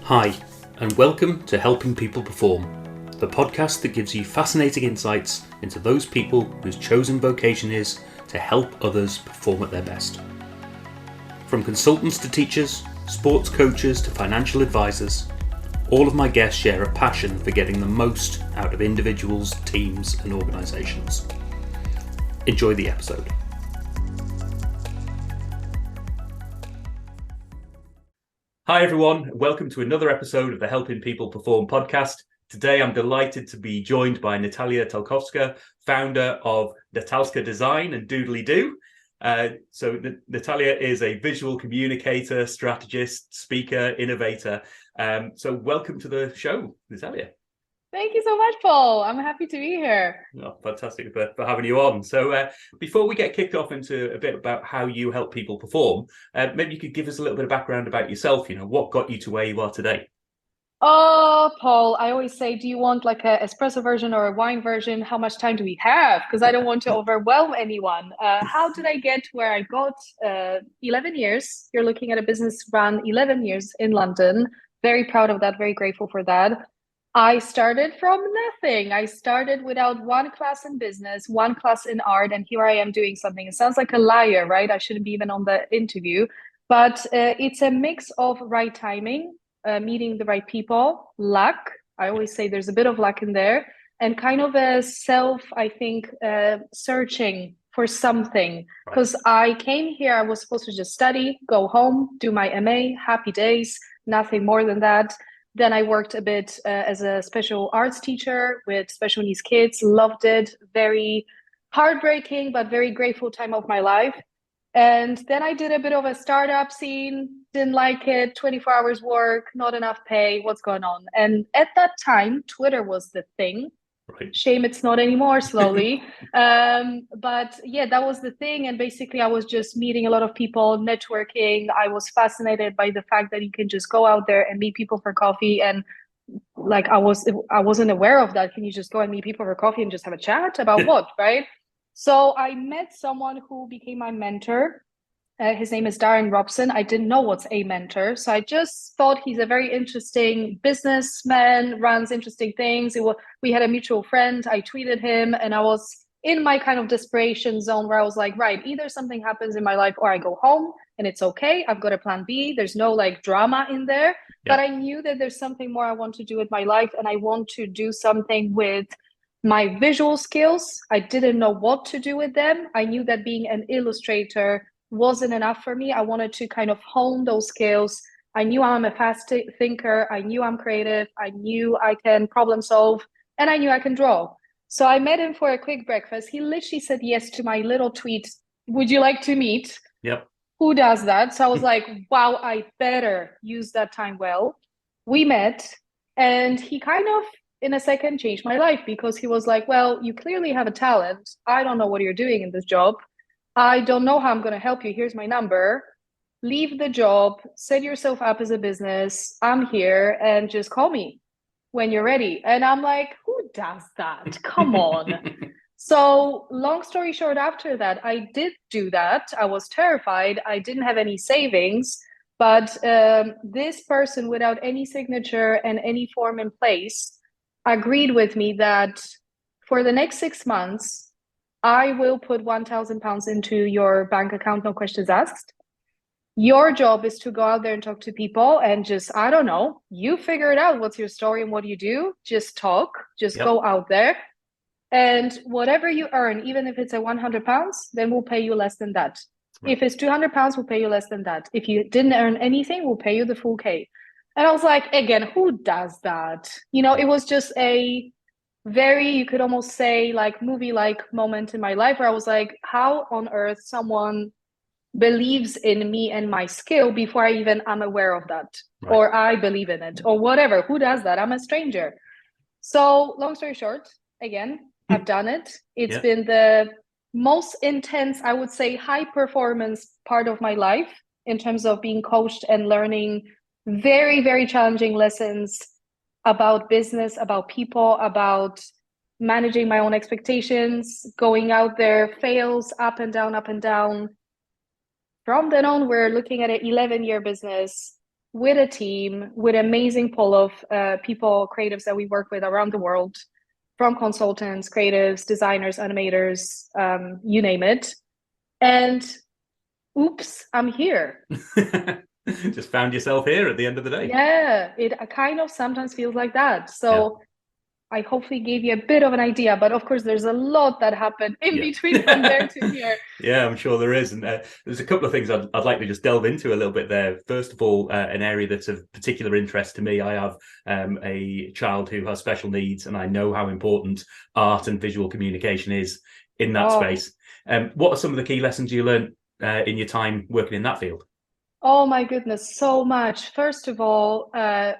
Hi, and welcome to Helping People Perform, the podcast that gives you fascinating insights into those people whose chosen vocation is to help others perform at their best. From consultants to teachers, sports coaches to financial advisors, all of my guests share a passion for getting the most out of individuals, teams, and organisations. Enjoy the episode. Hi everyone, welcome to another episode of the Helping People Perform podcast. Today I'm delighted to be joined by Natalia Talkowska, founder of Talkowska Design and Doodly Doo. Natalia is a visual communicator, strategist, speaker, innovator. So welcome to the show, Natalia. Thank you so much, Paul. I'm happy to be here. Oh, fantastic for having you on. So before we get kicked off into a bit about how you help people perform, maybe you could give us a little bit of background about yourself. You know, what got you to where you are today? Oh, Paul, I always say, do you want like an espresso version or a wine version? How much time do we have? Because I don't want to overwhelm anyone. How did I get where I got? 11 years. You're looking at a business run 11 years in London. Very proud of that. Very grateful for that. I started from nothing. I started without one class in business, one class in art, and here I am doing something. It sounds like a liar, right? I shouldn't be even on the interview, but it's a mix of right timing, meeting the right people, luck. I always say there's a bit of luck in there, and kind of a searching for something. Because I came here, I was supposed to just study, go home, do my MA, happy days, nothing more than that. Then I worked a bit as a special arts teacher with special needs kids, loved it, very heartbreaking, but very grateful time of my life. And then I did a bit of a startup scene, didn't like it, 24 hours work, not enough pay, what's going on? And at that time, Twitter was the thing. Right. Shame it's not anymore, slowly. But yeah, that was the thing. And basically I was just meeting a lot of people, networking. I was fascinated by the fact that you can just go out there and meet people for coffee. And like I wasn't aware of that. Can you just go and meet people for coffee and just have a chat about what, right? So I met someone who became my mentor. His name is Darren Robson. I didn't know what's a mentor. So I just thought he's a very interesting businessman, runs interesting things. We had a mutual friend. I tweeted him and I was in my kind of desperation zone where I was like, right, either something happens in my life or I go home and it's okay. I've got a plan B. There's no like drama in there. Yeah. But I knew that there's something more I want to do with my life and I want to do something with my visual skills. I didn't know what to do with them. I knew that being an illustrator wasn't enough for me. I wanted to kind of hone those skills. I knew I'm a fast thinker. I knew I'm creative. I knew I can problem solve and I knew I can draw. So I met him for a quick breakfast. He literally said yes to my little tweet. Would you like to meet? Yep. Who does that? So I was like, wow, I better use that time well. We met and he kind of in a second changed my life because he was like, well, you clearly have a talent. I don't know what you're doing in this job. I don't know how I'm going to help you. Here's my number. Leave the job, set yourself up as a business. I'm here and just call me when you're ready. And I'm like, who does that? Come on. So long story short, after that, I did do that. I was terrified. I didn't have any savings, but this person without any signature and any form in place agreed with me that for the next 6 months, I will put £1,000 into your bank account, no questions asked. Your job is to go out there and talk to people and just, I don't know, you figure it out. What's your story and what do you do? Just talk, just go out there. And whatever you earn, even if it's a £100, then we'll pay you less than that. Right. If it's £200, we'll pay you less than that. If you didn't earn anything, we'll pay you the full K. And I was like, again, who does that? You know, it was just a very, you could almost say like movie-like moment in my life where I was like, how on earth someone believes in me and my skill before I even am aware of that, right. Or I believe in it or whatever. Who does that? I'm a stranger. So long story short, again, I've done it. It's been the most intense, I would say, high performance part of my life in terms of being coached and learning very, very challenging lessons about business, about people, about managing my own expectations, going out there, fails, up and down, up and down. From then on, we're looking at an 11-year business with a team, with an amazing pool of people, creatives that we work with around the world, from consultants, creatives, designers, animators, you name it. And oops, I'm here. Just found yourself here at the end of the day. Yeah, it kind of sometimes feels like that. So I hopefully gave you a bit of an idea, but of course, there's a lot that happened in between from there to here. Yeah, I'm sure there is. And there's a couple of things I'd like to just delve into a little bit there. First of all, an area that's of particular interest to me. I have a child who has special needs, and I know how important art and visual communication is in that space. What are some of the key lessons you learned in your time working in that field? Oh my goodness, so much. First of all,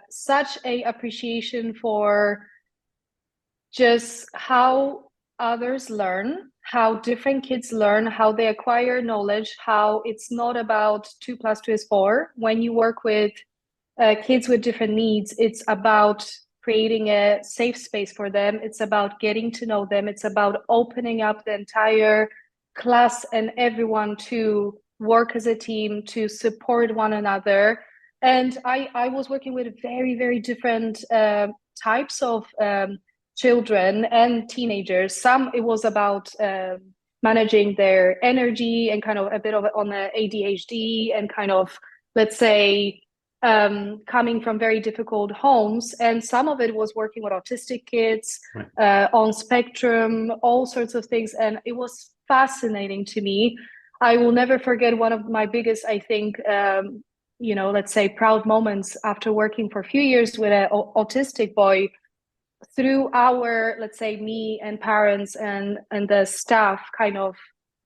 such a appreciation for just how others learn, how different kids learn, how they acquire knowledge, how it's not about 2 + 2 is 4. When you work with kids with different needs, it's about creating a safe space for them. It's about getting to know them. It's about opening up the entire class and everyone to work as a team, to support one another. And I was working with very, very different types of children and teenagers. Some it was about managing their energy and kind of a bit of on the ADHD and kind of, let's say, coming from very difficult homes. And some of it was working with autistic kids, on spectrum, all sorts of things. And it was fascinating to me. I will never forget one of my biggest, I think, let's say proud moments after working for a few years with an autistic boy. Through our, let's say, me and parents and the staff kind of,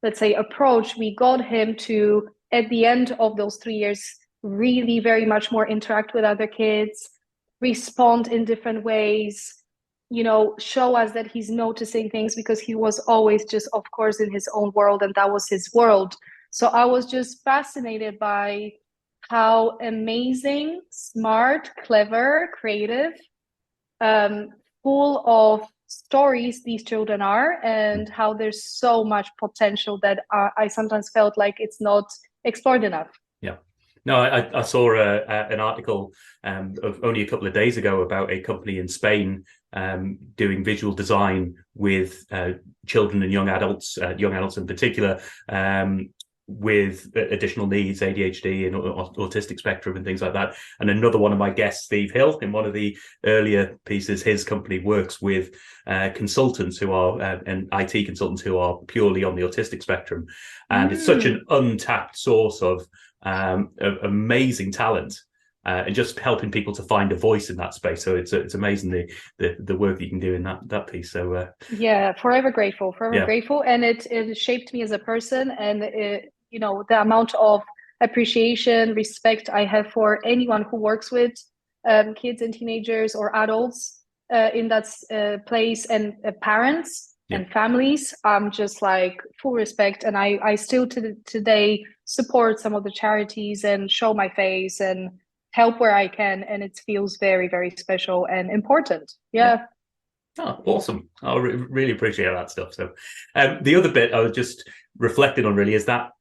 let's say, approach, we got him to, at the end of those 3 years, really very much more interact with other kids, respond in different ways, show us that he's noticing things, because he was always just, of course, in his own world, and that was his world. So I was just fascinated by how amazing, smart, clever, creative, full of stories these children are, and how there's so much potential that I sometimes felt like it's not explored enough. Yeah. No, I saw an article of only a couple of days ago about a company in Spain doing visual design with children and young adults in particular, with additional needs, ADHD and autistic spectrum and things like that. And another one of my guests, Steve Hill, in one of the earlier pieces, his company works with consultants who are and IT consultants who are purely on the autistic spectrum. And it's such an untapped source of amazing talent. And just helping people to find a voice in that space. So it's amazing the work that you can do in that piece. So yeah, forever grateful, grateful, and it shaped me as a person, and the amount of appreciation, respect I have for anyone who works with kids and teenagers or adults in that place, and parents and families. I'm just like full respect, and I still today support some of the charities and show my face and help where I can, and it feels very, very special and important. Yeah. Oh, awesome. I really appreciate that stuff. So the other bit I was just reflecting on really is that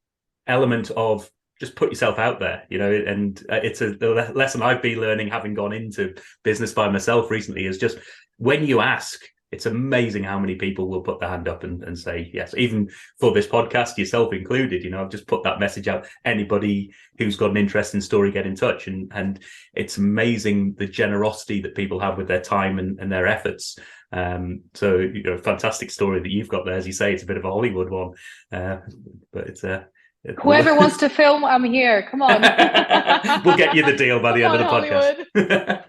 element of just put yourself out there, and it's a lesson I've been learning, having gone into business by myself recently, is just when you ask, it's amazing how many people will put their hand up and say yes. Even for this podcast, yourself included, I've just put that message out. Anybody who's got an interesting story, get in touch. And it's amazing the generosity that people have with their time and their efforts. So, fantastic story that you've got there. As you say, it's a bit of a Hollywood one, but it's whoever wants to film, I'm here. Come on. We'll get you the deal by the end of the podcast.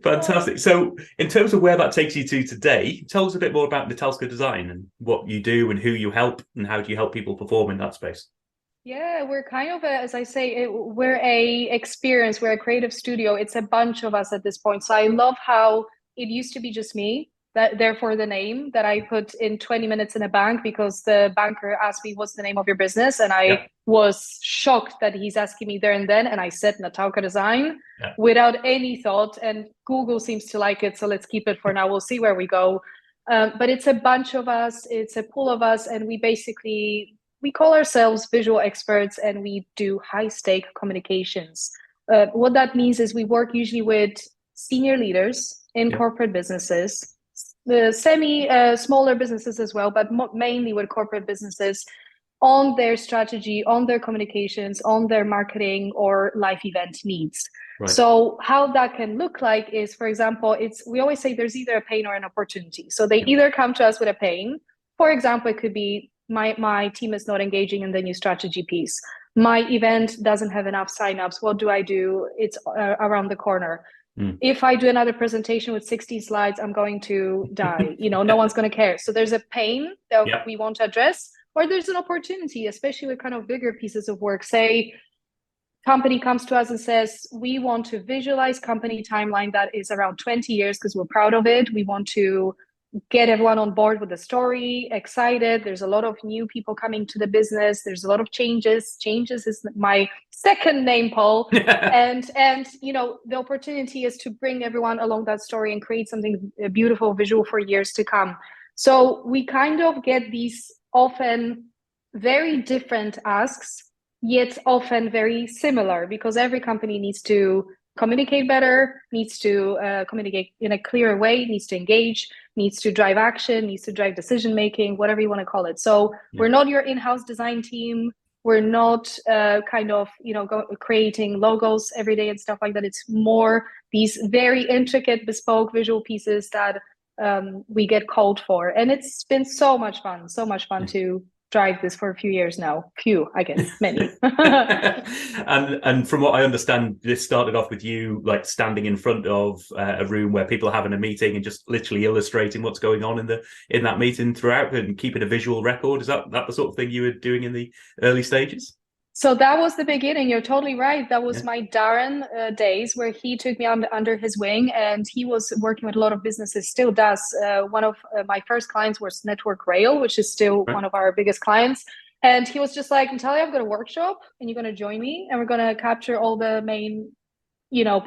Fantastic. So in terms of where that takes you to today, tell us a bit more about Natalia Design and what you do and who you help and how do you help people perform in that space? Yeah, we're kind of as I say, we're a creative studio. It's a bunch of us at this point. So I love how it used to be just me, that therefore the name that I put in 20 minutes in a bank, because the banker asked me, what's the name of your business? And I was shocked that he's asking me there and then. And I said Talkowska Design without any thought. And Google seems to like it. So let's keep it for now. We'll see where we go. But it's a bunch of us. It's a pool of us. And we call ourselves visual experts, and we do high stake communications what that means is we work usually with senior leaders in corporate businesses, the smaller businesses as well, but mainly with corporate businesses, on their strategy, on their communications, on their marketing or life event needs. Right. So how that can look like is, for example, we always say there's either a pain or an opportunity. So they either come to us with a pain. For example, it could be my team is not engaging in the new strategy piece. My event doesn't have enough signups. What do I do? It's around the corner. If I do another presentation with 60 slides, I'm going to die. No one's going to care. So there's a pain that we want to address, or there's an opportunity, especially with kind of bigger pieces of work. Say, company comes to us and says, we want to visualize company timeline that is around 20 years because we're proud of it. We want to get everyone on board with the story, excited. There's a lot of new people coming to the business. There's a lot of changes. Changes is my second name, Paul. and the opportunity is to bring everyone along that story and create something beautiful, visual for years to come. So we kind of get these often very different asks, yet often very similar, because every company needs to communicate better, needs to communicate in a clearer way, needs to engage, needs to drive action, needs to drive decision making, whatever you want to call it. So we're not your in-house design team. We're not creating logos every day and stuff like that. It's more these very intricate, bespoke visual pieces that we get called for. And it's been so much fun to drive this for a few years now. I guess, many. and from what I understand, this started off with you like standing in front of a room where people are having a meeting and just literally illustrating what's going on in that meeting throughout and keeping a visual record. Is that the sort of thing you were doing in the early stages? So that was the beginning. You're totally right. That was my Darren days, where he took me under his wing, and he was working with a lot of businesses, still does. One of my first clients was Network Rail, which is still one of our biggest clients. And he was just like, Natalia, I've got a workshop and you're going to join me and we're going to capture all the main,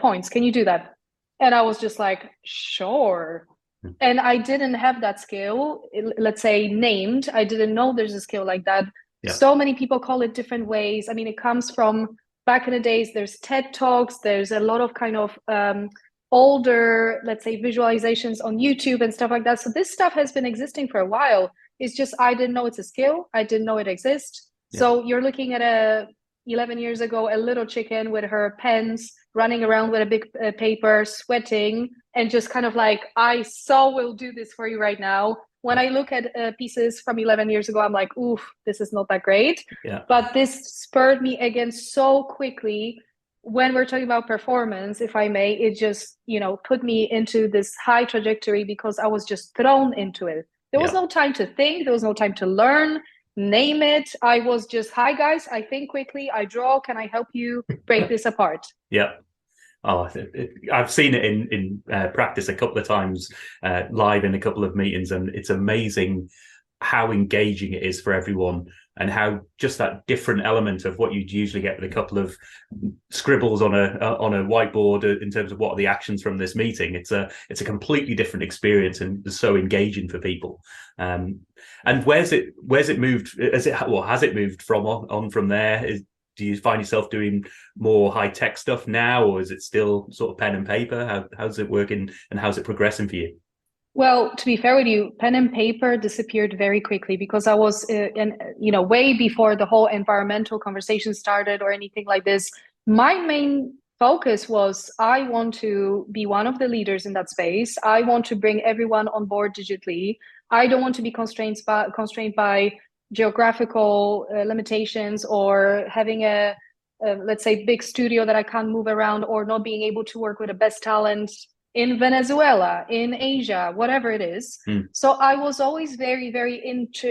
points. Can you do that? And I was just like, sure. And I didn't have that skill, let's say, named. I didn't know there's a skill like that. Yeah. So many people call it different ways. I mean, it comes from back in the days. There's TED Talks. There's a lot of kind of older, let's say, visualizations on YouTube and stuff like that. So this stuff has been existing for a while. It's just I didn't know it's a skill. I didn't know it exists. Yeah. So you're looking at 11 years ago, a little chicken with her pens running around with a big paper, sweating, and just kind of like, I will do this for you right now. When I look at pieces from 11 years ago, I'm like, oof, this is not that great. Yeah. But this spurred me again so quickly. When we're talking about performance, if I may, it just, put me into this high trajectory because I was just thrown into it. There was no time to think. There was no time to learn, name it. I was just, hi, guys, I think quickly. I draw. Can I help you break this apart? Yeah. Oh, I've seen it in practice a couple of times, live in a couple of meetings, and it's amazing how engaging it is for everyone, and how just that different element of what you'd usually get with a couple of scribbles on a whiteboard in terms of what are the actions from this meeting. It's a completely different experience and so engaging for people. And where's it moved? Has it moved from there? Do you find yourself doing more high-tech stuff now, or is it still sort of pen and paper? How's it working, and how's it progressing for you? Well, to be fair with you, pen and paper disappeared very quickly because I was, way before the whole environmental conversation started or anything like this. My main focus was I want to be one of the leaders in that space. I want to bring everyone on board digitally. I don't want to be constrained by geographical limitations, or having a let's say big studio that I can't move around, or not being able to work with the best talent in Venezuela, in Asia, whatever it is. So I was always very, very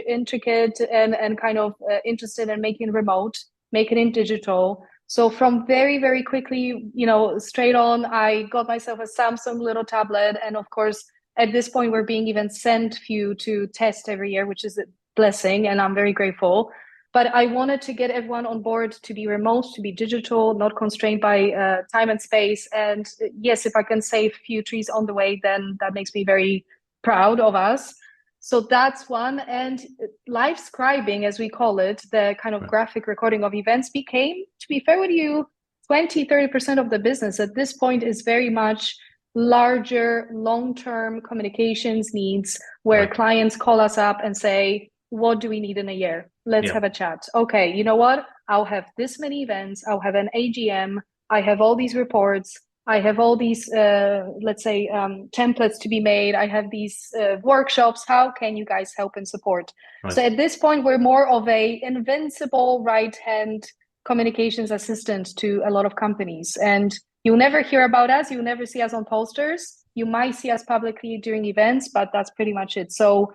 intricate and kind of interested in making remote, making it digital. So from very, very quickly, straight on, I got myself a Samsung little tablet. And of course, at this point, we're being even sent few to test every year, which is blessing, and I'm very grateful. But I wanted to get everyone on board to be remote, to be digital, not constrained by time and space. And yes, if I can save a few trees on the way, then that makes me very proud of us. So that's one. And live scribing, as we call it, the kind of graphic recording of events became, to be fair with you, 20-30% of the business at this point is very much larger long-term communications needs where clients call us up and say, what do we need in a year? Let's have a chat. Okay, you know what? I'll have this many events. I'll have an AGM. I have all these reports. I have all these, templates to be made. I have these workshops. How can you guys help and support? So at this point, we're more of a invincible right-hand communications assistant to a lot of companies. And you'll never hear about us. You'll never see us on posters. You might see us publicly during events, but that's pretty much it. So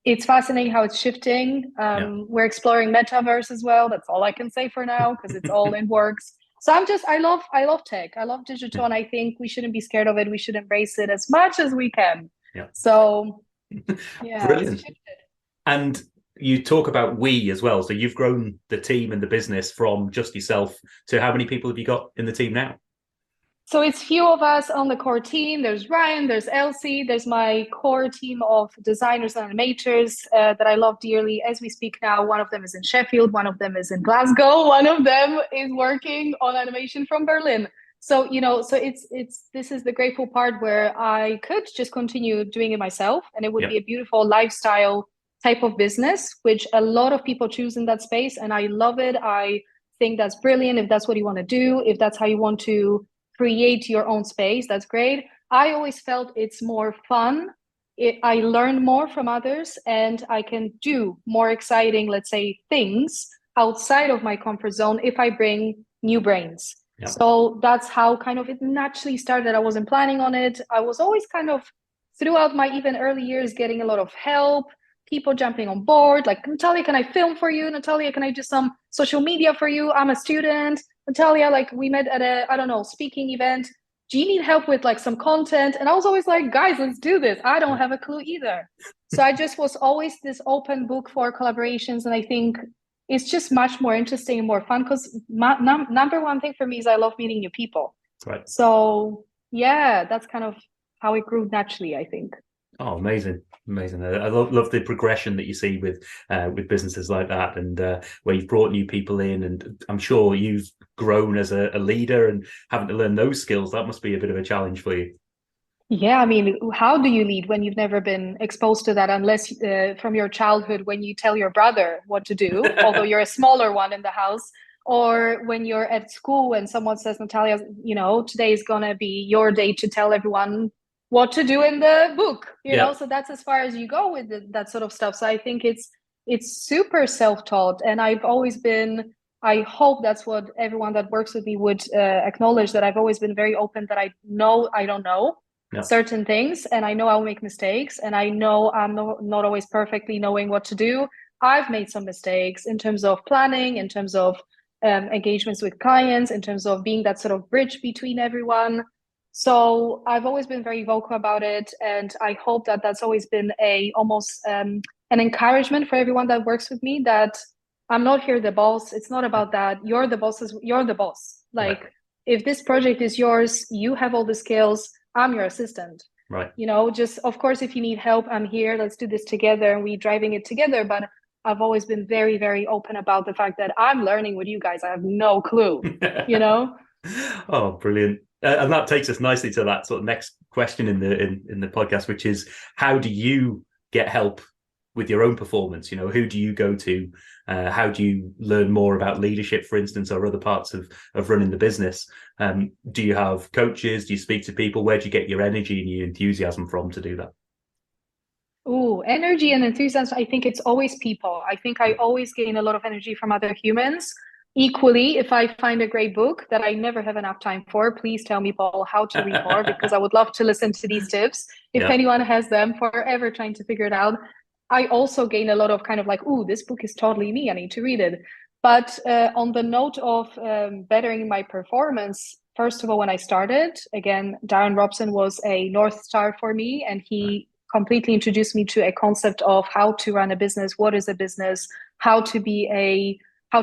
it's fascinating how it's shifting. We're exploring metaverse as well. That's all I can say for now because it's all in works. So I love tech. I love digital, and I think we shouldn't be scared of it. We should embrace it as much as we can. So, yeah, brilliant. And you talk about we as well. So you've grown the team and the business from just yourself to how many people have you got in the team now? So it's few of us on the core team. There's Ryan, there's Elsie, there's my core team of designers and animators that I love dearly. As we speak now, one of them is in Sheffield, one of them is in Glasgow, one of them is working on animation from Berlin. So, this is the grateful part where I could just continue doing it myself, and it would be a beautiful lifestyle type of business, which a lot of people choose in that space. And I love it. I think that's brilliant. If that's what you want to do, if that's how you want to create your own space, that's great. I always felt it's more fun. I learn more from others, and I can do more exciting, let's say, things outside of my comfort zone if I bring new brains. So that's how kind of it naturally started. I wasn't planning on it. I was always kind of throughout my even early years getting a lot of help, people jumping on board, like, Natalia, can I film for you? Natalia, can I do some social media for you? I'm a student. Natalia, like, we met at a, speaking event. Do you need help with like some content? And I was always like, guys, let's do this. I don't have a clue either. So I just was always this open book for collaborations. And I think it's just much more interesting and more fun because number one thing for me is I love meeting new people. So yeah, that's kind of how it grew naturally, I think. Oh, amazing. I love the progression that you see with businesses like that, and where you've brought new people in, and I'm sure you've grown as a leader and having to learn those skills. That must be a bit of a challenge for you. Yeah, I mean, how do you lead when you've never been exposed to that, unless from your childhood when you tell your brother what to do, although you're a smaller one in the house, or when you're at school and someone says, Natalia, today is going to be your day to tell everyone what to do in the book, you know, so that's as far as you go with that sort of stuff. So I think it's super self-taught, and I've always been, I hope that's what everyone that works with me would acknowledge, that I've always been very open, that I know I don't know certain things, and I know I'll make mistakes, and I know I'm not always perfectly knowing what to do. I've made some mistakes in terms of planning, in terms of engagements with clients, in terms of being that sort of bridge between everyone. So I've always been very vocal about it, and I hope that that's always been almost an encouragement for everyone that works with me, that I'm not here the boss. It's not about that. You're the boss. You're the boss. Like, if this project is yours, you have all the skills. I'm your assistant. Just, of course, if you need help, I'm here. Let's do this together, and we're driving it together. But I've always been very, very open about the fact that I'm learning with you guys. I have no clue, Oh, brilliant. And that takes us nicely to that sort of next question in the podcast, which is, how do you get help with your own performance? Who do you go to? How do you learn more about leadership, for instance, or other parts of running the business? Do you have coaches? Do you speak to people? Where do you get your energy and your enthusiasm from to do that? Oh, energy and enthusiasm. I think it's always people. I think I always gain a lot of energy from other humans. Equally, if I find a great book that I never have enough time for, please tell me, Paul, how to read more, because I would love to listen to these tips. If anyone has them, forever trying to figure it out. I also gain a lot of kind of like, ooh, this book is totally me. I need to read it. But on the note of bettering my performance, first of all, when I started, again, Darren Robson was a North Star for me, and he completely introduced me to a concept of how to run a business, what is a business, how to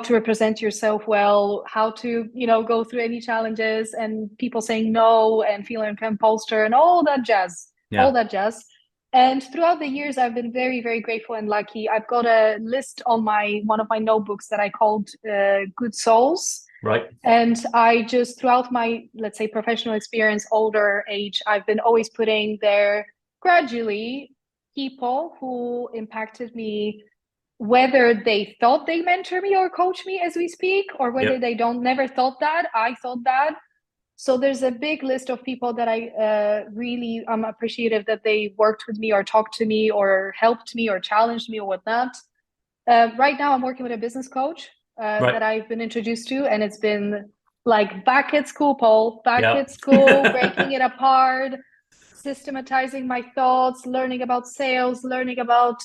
represent yourself well, how to, go through any challenges and people saying no and feeling imposter and all that jazz. And throughout the years, I've been very, very grateful and lucky. I've got a list on one of my notebooks that I called Good Souls. Right. And I just, throughout my, let's say, professional experience, older age, I've been always putting there gradually people who impacted me, whether they thought they mentor me or coach me as we speak, or whether Yep. they don't never thought that, I thought that. So there's a big list of people that I really am appreciative that they worked with me or talked to me or helped me or challenged me or whatnot. Right now, I'm working with a business coach Right. that I've been introduced to, and it's been like back at school, Paul, back Yeah. at school, breaking it apart, systematizing my thoughts, learning about sales, learning about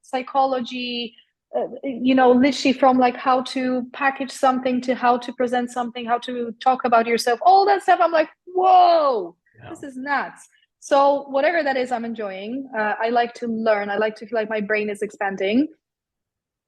psychology, literally from like how to package something to how to present something, how to talk about yourself, all that stuff. I'm like, whoa, Yeah. this is nuts. So whatever that is, I'm enjoying. I like to learn. I like to feel like my brain is expanding.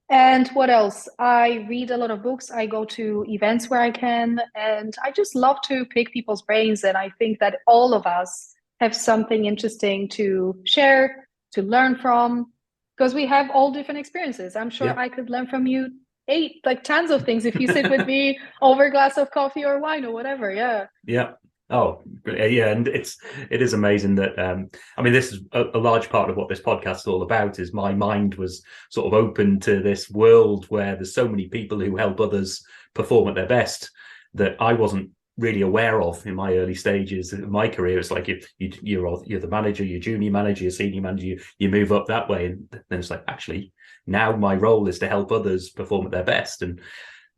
And what else? I read a lot of books. I go to events where I can, and I just love to pick people's brains. And I think that all of us have something interesting to share, to learn from, because we have all different experiences. I'm sure Yeah. I could learn from you tons of things if you sit with me over a glass of coffee or wine or whatever. Yeah. Yeah. Oh, yeah, and it is amazing that I mean, this is a large part of what this podcast is all about. Is my mind was sort of open to this world where there's so many people who help others perform at their best that I wasn't really aware of in my early stages of my career. It's like you're the manager, you're junior manager, you're senior manager, you move up that way, and then it's like, actually now my role is to help others perform at their best. And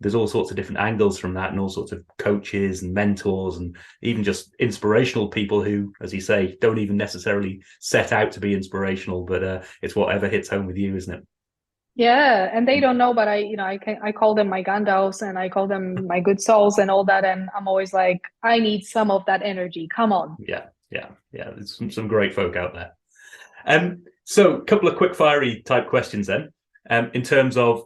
there's all sorts of different angles from that, and all sorts of coaches and mentors and even just inspirational people who, as you say, don't even necessarily set out to be inspirational, but it's whatever hits home with you, isn't it? Yeah, and they don't know, but I call them my Gandalfs and I call them my good souls and all that, and I'm always like, I need some of that energy. Come on. Yeah. There's some great folk out there. So a couple of quick fiery type questions then. In terms of,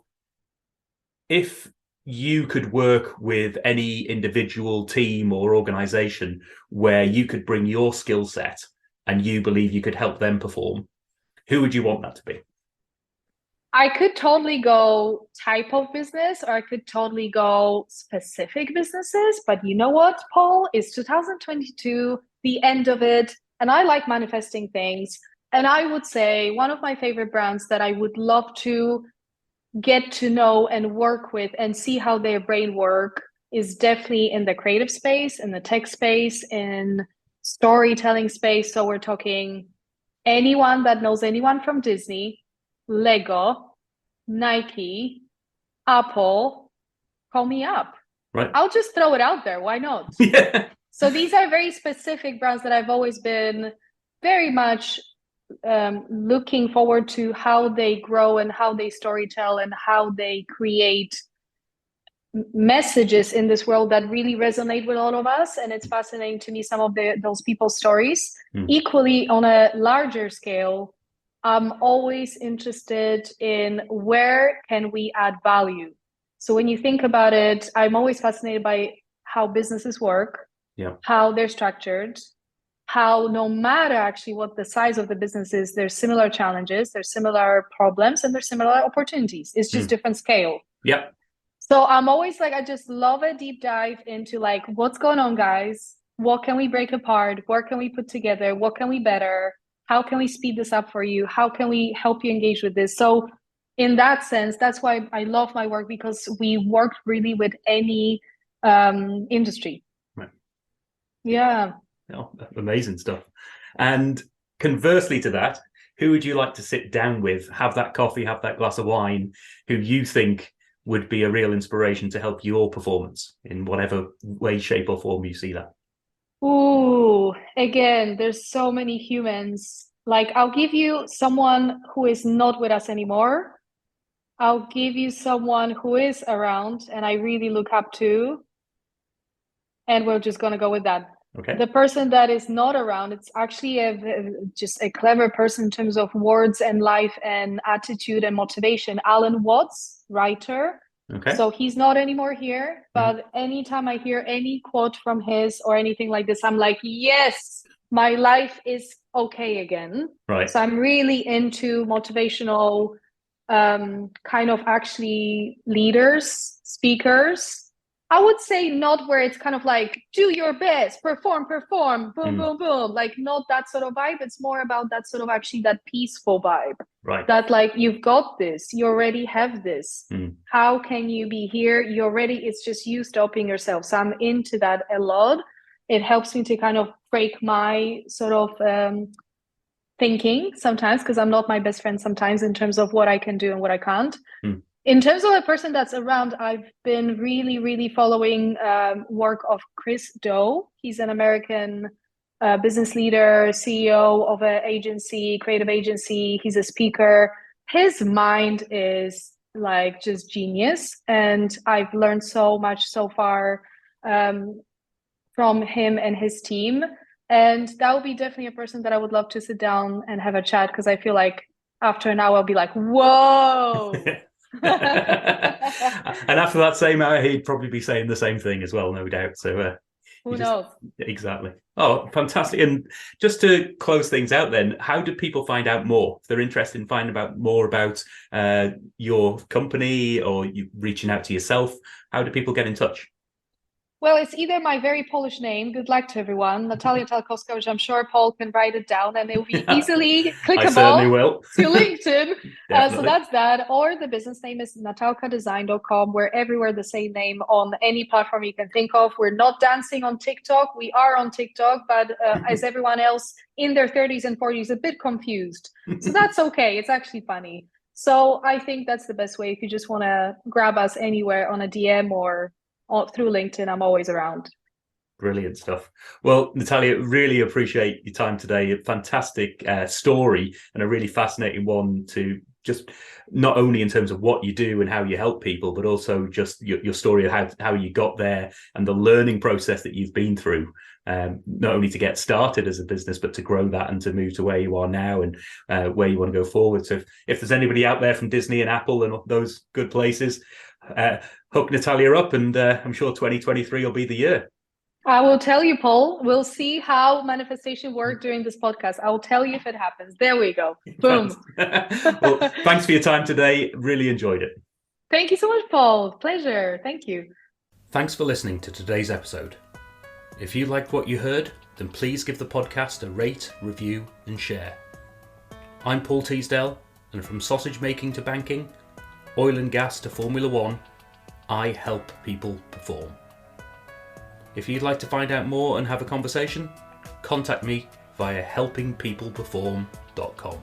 if you could work with any individual team or organization where you could bring your skill set and you believe you could help them perform, who would you want that to be? I could totally go type of business or I could totally go specific businesses. But you know what, Paul? It's 2022, the end of it. And I like manifesting things. And I would say one of my favorite brands that I would love to get to know and work with and see how their brain work is definitely in the creative space, in the tech space, in storytelling space. So we're talking anyone that knows anyone from Disney, Lego, Nike, Apple, call me up. Right. I'll just throw it out there. Why not? Yeah. So these are very specific brands that I've always been very much looking forward to how they grow and how they storytell and how they create messages in this world that really resonate with all of us. And it's fascinating to me, some of those people's stories. Equally, on a larger scale, I'm always interested in where can we add value. So when you think about it, I'm always fascinated by how businesses work, how they're structured, how no matter actually what the size of the business is, there's similar challenges, there's similar problems, and there's similar opportunities. It's just different scale. Yep. So I'm always like, I just love a deep dive into like, what's going on, guys? What can we break apart? What can we put together? What can we better? How can we speed this up for you? How can we help you engage with this? So in that sense, that's why I love my work, because we work really with any industry. Right. Yeah. Oh, amazing stuff. And conversely to that, who would you like to sit down with, have that coffee, have that glass of wine, who you think would be a real inspiration to help your performance in whatever way, shape, or form you see that? Ooh, again, there's so many humans. Like, I'll give you someone who is not with us anymore. I'll give you someone who is around and I really look up to. And we're just going to go with that. Okay. The person that is not around, it's actually just a clever person in terms of words and life and attitude and motivation. Alan Watts, writer. Okay. So he's not anymore here, but anytime I hear any quote from his or anything like this, I'm like, yes, my life is okay again. Right. So I'm really into motivational kind of actually leaders, speakers. I would say not where it's kind of like, do your best, perform, boom, boom, boom. Like not that sort of vibe. It's more about that sort of actually that peaceful vibe. Right. That like, you've got this, you already have this. How can you be here? You already, it's just you stopping yourself. So I'm into that a lot. It helps me to kind of break my sort of thinking sometimes, because I'm not my best friend sometimes in terms of what I can do and what I can't. In terms of a person that's around, I've been really, really following work of Chris Do. He's an American business leader, CEO of an agency, creative agency. He's a speaker. His mind is like just genius. And I've learned so much so far from him and his team. And that would be definitely a person that I would love to sit down and have a chat, because I feel like after an hour, I'll be like, whoa. And after that same hour, he'd probably be saying the same thing as well, no doubt. So who knows? Exactly. Oh, fantastic. And just to close things out then, how do people find out more? If they're interested in finding out more about your company, or you reaching out to yourself, how do people get in touch? Well, it's either my very Polish name, good luck to everyone, Natalia Talkowska, which I'm sure Paul can write it down and it will be easily clickable. I certainly will. To LinkedIn. So that's that. Or the business name is natalkadesign.com. We're everywhere the same name on any platform you can think of. We're not dancing on TikTok. We are on TikTok, but as everyone else in their 30s and 40s, a bit confused. So that's okay. It's actually funny. So I think that's the best way. If you just want to grab us anywhere on a DM or through LinkedIn, I'm always around. Brilliant stuff. Well, Natalia, really appreciate your time today. A fantastic story, and a really fascinating one, to just not only in terms of what you do and how you help people, but also just your story of how you got there and the learning process that you've been through, not only to get started as a business, but to grow that and to move to where you are now and where you want to go forward. So if there's anybody out there from Disney and Apple and those good places, hook Natalia up, and I'm sure 2023 will be the year. I will tell you, Paul. We'll see how manifestation worked during this podcast. I will tell you if it happens. There we go. Boom. Well, thanks for your time today. Really enjoyed it. Thank you so much, Paul. Pleasure. Thank you. Thanks for listening to today's episode. If you liked what you heard, then please give the podcast a rate, review, and share. I'm Paul Teasdale, and from sausage making to banking, oil and gas to Formula One, I help people perform. If you'd like to find out more and have a conversation, contact me via helpingpeopleperform.com.